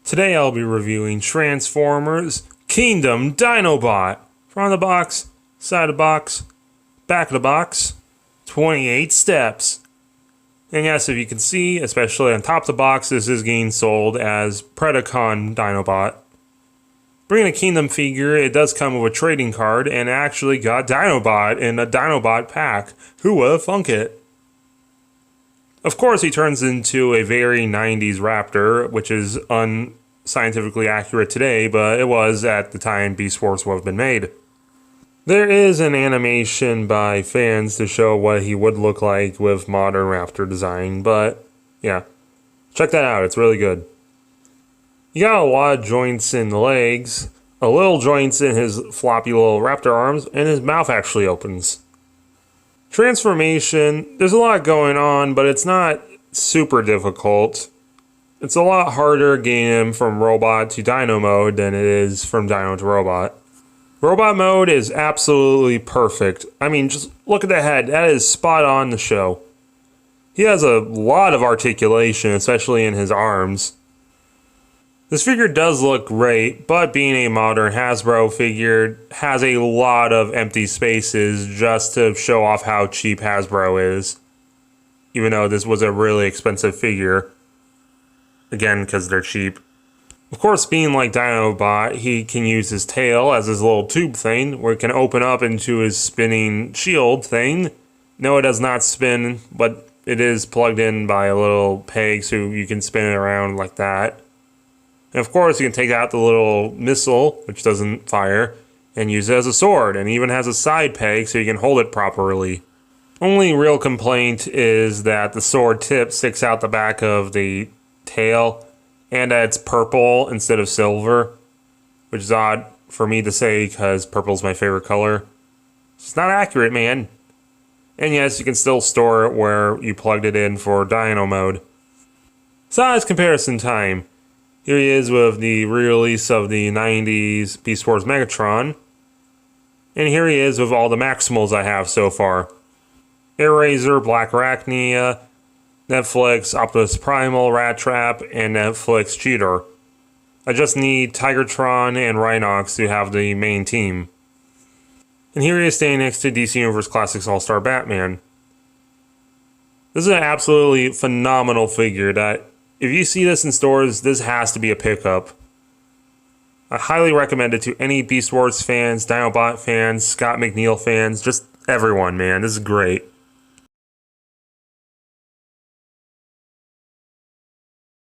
Today I'll be reviewing Transformers Kingdom Dinobot. Front of the box, side of the box, back of the box, 28 steps. And yes, if you can see, especially on top of the box, this is getting sold as Predacon Dinobot. Bringing a Kingdom figure, it does come with a trading card, and it actually got Dinobot in a Dinobot pack. Who would have thunk it? Of course, he turns into a very 90s raptor, which is unscientifically accurate today, but it was at the time Beast Wars would have been made. There is an animation by fans to show what he would look like with modern raptor design, but yeah, check that out, it's really good. You got a lot of joints in the legs, a little joints in his floppy little raptor arms, and his mouth actually opens. Transformation, there's a lot going on, but it's not super difficult. It's a lot harder getting him from robot to dino mode than it is from dino to robot. Robot mode is absolutely perfect. I mean, just look at the head. That is spot on the show. He has a lot of articulation, especially in his arms. This figure does look great, but being a modern Hasbro figure has a lot of empty spaces just to show off how cheap Hasbro is. Even though this was a really expensive figure. Again, because they're cheap. Of course, being like Dinobot, he can use his tail as his little tube thing, where it can open up into his spinning shield thing. No, it does not spin, but it is plugged in by a little peg, so you can spin it around like that. And of course, you can take out the little missile, which doesn't fire, and use it as a sword, and even has a side peg so you can hold it properly. Only real complaint is that the sword tip sticks out the back of the tail, and that it's purple instead of silver, which is odd for me to say because purple's my favorite color. It's not accurate, man. And yes, you can still store it where you plugged it in for Dino mode. Size comparison time. Here he is with the re-release of the 90s Beast Wars Megatron. And here he is with all the Maximals I have so far. Airazor, Black Arachnia, Netflix, Optimus Primal, Rat Trap, and Netflix Cheater. I just need Tigertron and Rhinox to have the main team. And here he is standing next to DC Universe Classics All-Star Batman. This is an absolutely phenomenal figure that, if you see this in stores, this has to be a pickup. I highly recommend it to any Beast Wars fans, Dinobot fans, Scott McNeil fans, just everyone, man. This is great.